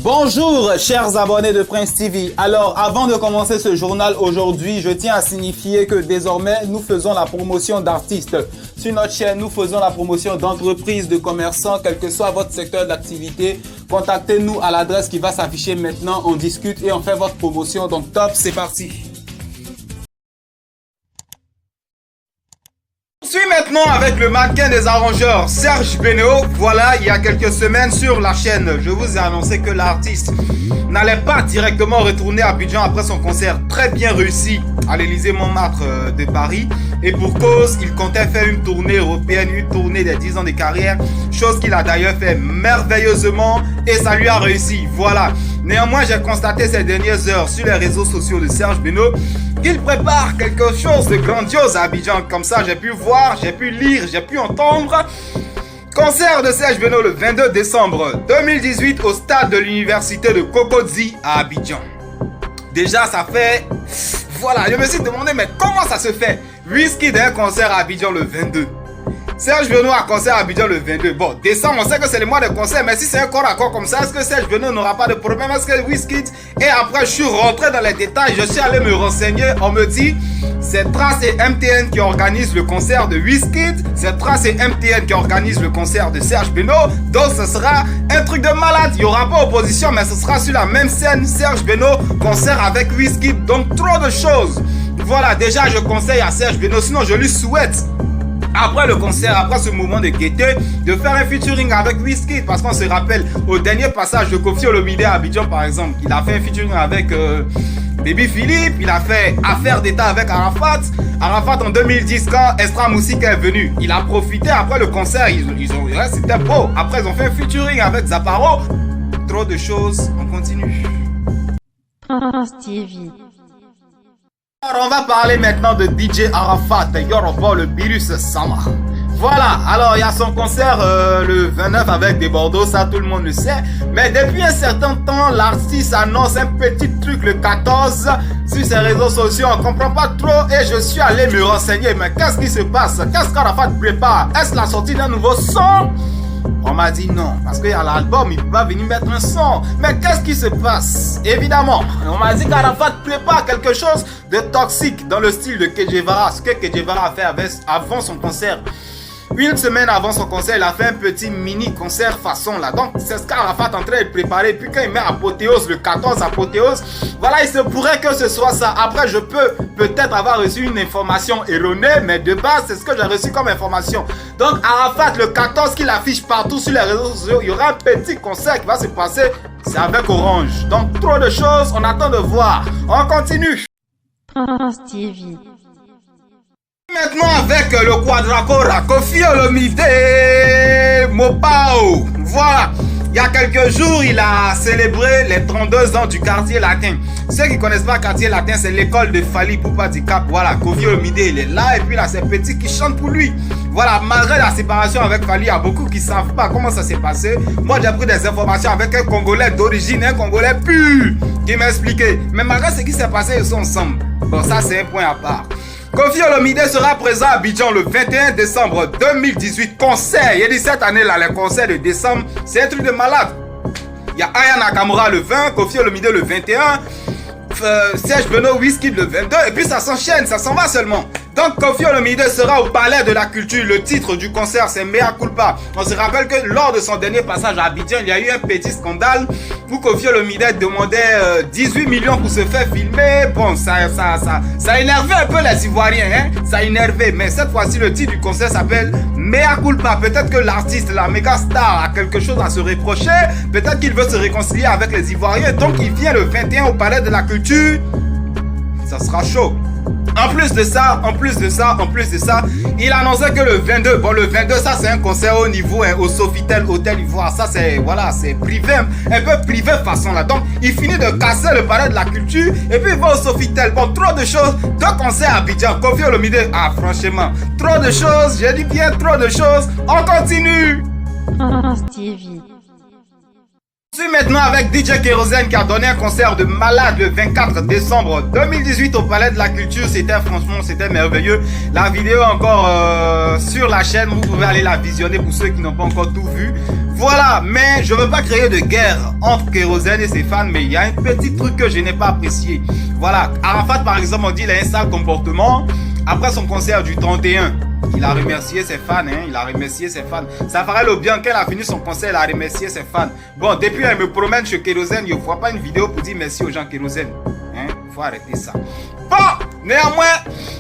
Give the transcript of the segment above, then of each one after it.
Bonjour chers abonnés de Prince TV. Alors avant de commencer ce journal aujourd'hui, je tiens à signifier que désormais nous faisons la promotion d'artistes. Sur notre chaîne, nous faisons la promotion d'entreprises, de commerçants, quel que soit votre secteur d'activité. Contactez-nous à l'adresse qui va s'afficher maintenant, on discute et on fait votre promotion. Donc top, c'est parti. On suit maintenant avec le mannequin des arrangeurs, Serge Beno. Voilà, il y a quelques semaines sur la chaîne, je vous ai annoncé que l'artiste n'allait pas directement retourner à Abidjan après son concert très bien réussi à l'Élysée Montmartre de Paris. Et pour cause, il comptait faire une tournée européenne, une tournée des 10 ans de carrière, chose qu'il a d'ailleurs fait merveilleusement et ça lui a réussi. Voilà. Néanmoins, j'ai constaté ces dernières heures sur les réseaux sociaux de Serge Beno qu'il prépare quelque chose de grandiose à Abidjan. Comme ça, j'ai pu voir, j'ai pu lire, j'ai pu entendre. Concert de Serge Beno le 22 décembre 2018 au stade de l'université de Cocody à Abidjan. Déjà, ça fait... Voilà, je me suis demandé, mais comment ça se fait? Wizkid a un concert à Abidjan le 22. Serge Beno a un concert à Abidjan le 22. Bon, décembre, on sait que c'est le mois de concert, mais si c'est un corps à corps comme ça, est-ce que Serge Beno n'aura pas de problème? Est-ce que Wizkid... Et après, je suis rentré dans les détails, je suis allé me renseigner. On me dit, c'est Trace et MTN qui organisent le concert de Wizkid. C'est Trace et MTN qui organisent le concert de Serge Beno. Donc, ce sera un truc de malade. Il n'y aura pas opposition, mais ce sera sur la même scène. Serge Beno, concert avec Wizkid. Donc, trop de choses. Voilà, déjà, je conseille à Serge Beno, sinon je lui souhaite, après le concert, après ce moment de gaieté, de faire un featuring avec Wizkid. Parce qu'on se rappelle, au dernier passage de Koffi Olomide à Abidjan, par exemple, il a fait un featuring avec Baby Philippe, il a fait Affaire d'État avec Arafat. Arafat en 2010, quand Estra Moussika est venu, il a profité après le concert, c'était beau. Après, ils ont fait un featuring avec Zaparo. Trop de choses, on continue. Prince TV. Alors on va parler maintenant de DJ Arafat, Yoruba, le virus Sama. Voilà, alors il y a son concert le 29 avec des Bordeaux, ça tout le monde le sait. Mais depuis un certain temps, l'artiste annonce un petit truc le 14 sur ses réseaux sociaux. On comprend pas trop et je suis allé me renseigner. Mais qu'est-ce qui se passe? Qu'est-ce qu'Arafat prépare? Est-ce la sortie d'un nouveau son? On m'a dit non, parce qu'il y a l'album, il va venir mettre un son. Mais qu'est-ce qui se passe? Évidemment, on m'a dit qu'Arafat prépare quelque chose de toxique dans le style de Kedjevara. Ce que Kedjevara a fait avant son concert. Une semaine avant son concert, il a fait un petit mini concert façon là. Donc c'est ce qu'Arafat est en train de préparer. Puis quand il met apothéose, le 14 apothéose, voilà, il se pourrait que ce soit ça. Après, je peux peut-être avoir reçu une information erronée, mais de base, c'est ce que j'ai reçu comme information. Donc Arafat, le 14 qu'il affiche partout sur les réseaux sociaux, il y aura un petit concert qui va se passer. C'est avec Orange. Donc trop de choses, on attend de voir. On continue. Prince TV. Maintenant avec le Quadracora, Koffi Olomide Mopao. Voilà, il y a quelques jours, il a célébré les 32 ans du quartier latin. Ceux qui ne connaissent pas le quartier latin, c'est l'école de Fally Ipupa du Cap. Voilà, Koffi Olomide, il est là et puis là, c'est petit qui chante pour lui. Voilà, malgré la séparation avec Fally, il y a beaucoup qui ne savent pas comment ça s'est passé. Moi, j'ai pris des informations avec un Congolais d'origine, un Congolais pur, qui m'a expliqué. Mais malgré ce qui s'est passé, ils sont ensemble. Bon, ça, c'est un point à part. Koffi Olomide sera présent à Abidjan le 21 décembre 2018. Concert. Il y a dit cette année-là, les concerts de décembre, c'est un truc de malade. Il y a Aya Nakamura le 20, Koffi Olomide le 21, Serge Beno, Wizkid le 22, et puis ça s'enchaîne, ça s'en va seulement. Donc Koffi Olomide sera au Palais de la Culture. Le titre du concert, c'est Mea Culpa. On se rappelle que lors de son dernier passage à Abidjan, il y a eu un petit scandale où Koffi Olomide demandait 18 millions pour se faire filmer. Bon, ça énervait un peu les Ivoiriens, hein? Ça énervait. Mais cette fois-ci, le titre du concert s'appelle Mea Culpa. Peut-être que l'artiste, la méga star, a quelque chose à se reprocher. Peut-être qu'il veut se réconcilier avec les Ivoiriens. Donc, il vient le 21 au Palais de la Culture. Ça sera chaud. En plus de ça, il annonçait que le 22, bon le 22 ça c'est un concert au niveau, hein, au Sofitel Hôtel Ivoire, ça c'est, voilà, c'est privé, un peu privé façon là. Donc il finit de casser le Palais de la Culture et puis il va au Sofitel. Bon, trop de choses, deux concerts à Abidjan, Koffi Olomide, ah franchement, trop de choses, j'ai dit bien trop de choses, on continue. Prince TV. Je suis maintenant avec DJ Kérosène qui a donné un concert de malade le 24 décembre 2018 au Palais de la Culture. C'était merveilleux. La vidéo est encore sur la chaîne. Vous pouvez aller la visionner pour ceux qui n'ont pas encore tout vu. Voilà, mais je veux pas créer de guerre entre Kérosène et ses fans, mais il y a un petit truc que je n'ai pas apprécié. Voilà, Arafat par exemple, on dit qu'il a un sale comportement. Après son concert du 31, il a remercié ses fans, Ça ferait le bien qu'elle a fini son concert, il a remercié ses fans. Bon, depuis elle me promène chez Kérosène, je ne vois pas une vidéo pour dire merci aux gens Kérosène. Faut arrêter ça. Bon, néanmoins,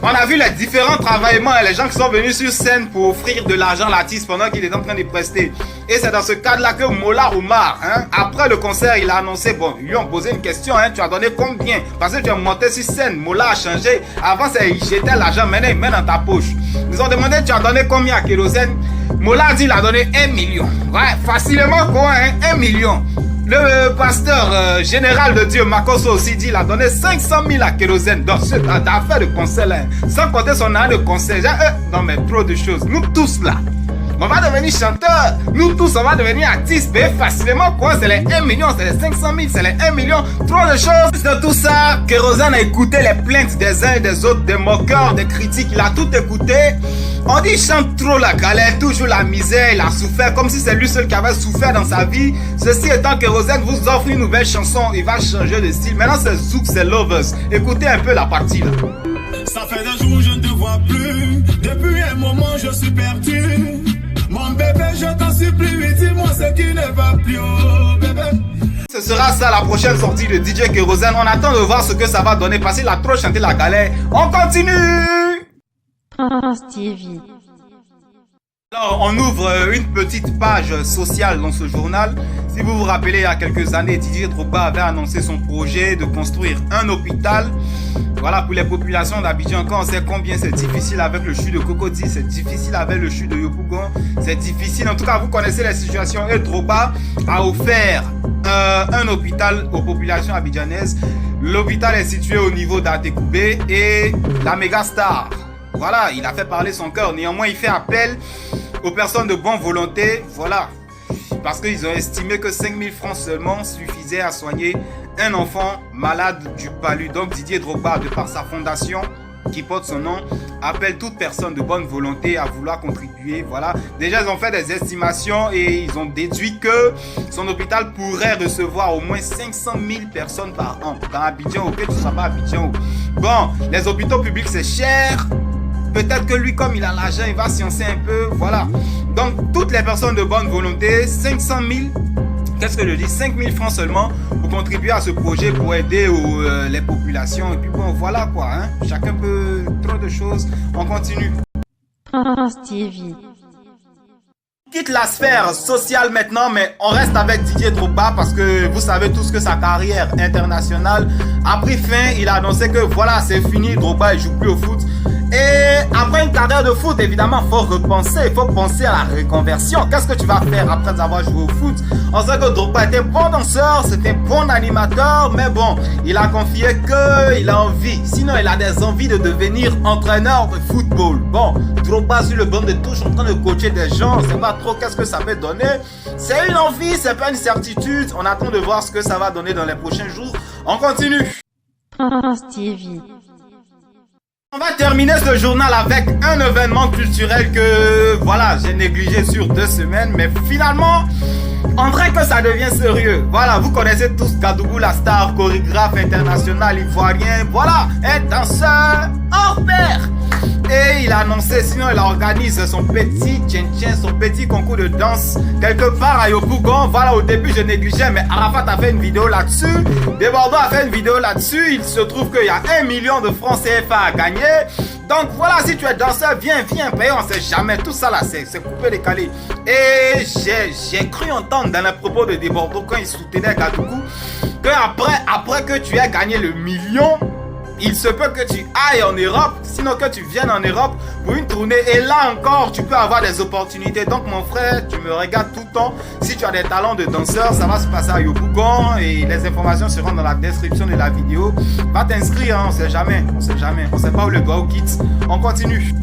on a vu les différents travaillements et les gens qui sont venus sur scène pour offrir de l'argent à l'artiste pendant qu'il est en train de prester. Et c'est dans ce cadre-là que Mola Omar, après le concert, il a annoncé, bon, ils lui ont posé une question, tu as donné combien? Parce que tu es monté sur scène, Mola a changé. Avant, il jetait l'argent, maintenant il met dans ta poche. Ils ont demandé, tu as donné combien à Kérosène? Mola a dit, il a donné 1 million. Ouais, facilement quoi, 1 million. Le pasteur général de Dieu, Makoso aussi dit, il a donné 500 000 à Kérosène dans cette affaire de concert là. Sans compter son année de concert. Non mais trop de choses. Nous tous là, on va devenir chanteur. Nous tous, on va devenir artistes. Mais facilement quoi, c'est les 1 million, c'est les 500 000, c'est les 1 million. Trop de choses. De tout ça, Kérosène a écouté les plaintes des uns et des autres, des moqueurs, des critiques. Il a tout écouté. On dit il chante trop la galère, toujours la misère, il a souffert comme si c'est lui seul qui avait souffert dans sa vie. Ceci étant, Kérosène vous offre une nouvelle chanson, il va changer de style. Maintenant c'est Zouk, c'est Lovers. Écoutez un peu la partie là. Ça fait des jours je ne te vois plus, depuis un moment je suis perdu. Mon bébé je t'en supplie, dis-moi ce qui ne va plus, oh bébé. Ce sera ça la prochaine sortie de DJ Kérosène. On attend de voir ce que ça va donner parce qu'il a trop chanté la galère. On continue. Prince TV. Alors, on ouvre une petite page sociale dans ce journal. Si vous vous rappelez, il y a quelques années, Didier Drogba avait annoncé son projet de construire un hôpital. Voilà, pour les populations d'Abidjan, quand on sait combien c'est difficile avec le CHU de Cocody, c'est difficile avec le CHU de Yopougon, c'est difficile. En tout cas, vous connaissez la situation. Et Drogba a offert un hôpital aux populations abidjanaises. L'hôpital est situé au niveau d'Atekoubé et la méga star. Voilà, il a fait parler son cœur. Néanmoins, il fait appel aux personnes de bonne volonté. Voilà, parce qu'ils ont estimé que 5 000 francs seulement suffisaient à soigner un enfant malade du palu. Donc Didier Drogba, de par sa fondation qui porte son nom, appelle toute personne de bonne volonté à vouloir contribuer. Voilà, déjà ils ont fait des estimations et ils ont déduit que son hôpital pourrait recevoir au moins 500 000 personnes par an. Dans Abidjan, ok, tu ne sois pas Abidjan. Bon, les hôpitaux publics c'est cher. Peut-être que lui, comme il a l'argent, il va sciencer un peu. Voilà. Donc, toutes les personnes de bonne volonté, 500 000, qu'est-ce que je dis? 5 000 francs seulement pour contribuer à ce projet, pour aider les populations. Et puis bon, voilà quoi. Chacun peut... Trop de choses. On continue. Prince TV. On quitte la sphère sociale maintenant, mais on reste avec Didier Drogba parce que vous savez tous que sa carrière internationale a pris fin. Il a annoncé que voilà, c'est fini. Drogba, il joue plus au foot. Et après une carrière de foot, évidemment, il faut repenser, il faut penser à la reconversion. Qu'est-ce que tu vas faire après avoir joué au foot? On sait que Drogba était bon danseur, c'était bon animateur, mais bon, il a confié qu'il a envie, sinon il a des envies de devenir entraîneur de football. Bon, Drogba sur le banc de touche en train de coacher des gens, on ne sait pas trop qu'est-ce que ça peut donner. C'est une envie, c'est pas une certitude. On attend de voir ce que ça va donner dans les prochains jours. On continue. Prince TV. On va terminer ce journal avec un événement culturel que, voilà, j'ai négligé sur 2 semaines, mais finalement, on dirait que ça devient sérieux. Voilà, vous connaissez tous Gadougou, la star, chorégraphe international ivoirien, voilà, un danseur hors pair. Et il a annoncé, sinon il organise son petit tchèn-tchèn, son petit concours de danse quelque part à Yopougon. Voilà, au début je négligeais, mais Arafat a fait une vidéo là-dessus. Desbordeaux a fait une vidéo là-dessus. Il se trouve qu'il y a 1 million de francs CFA à gagner. Donc voilà, si tu es danseur, viens, paye, on sait jamais. Tout ça là, c'est coupé, décalé. Et j'ai cru entendre dans les propos de Desbordeaux quand il soutenait Gadougou que après que tu aies gagné le million, il se peut que tu ailles en Europe, sinon que tu viennes en Europe pour une tournée. Et là encore, tu peux avoir des opportunités. Donc mon frère, tu me regardes tout le temps. Si tu as des talents de danseur, ça va se passer à Yopougon. Et les informations seront dans la description de la vidéo. Va t'inscrire, on sait jamais. On sait pas où le go quitte. On continue.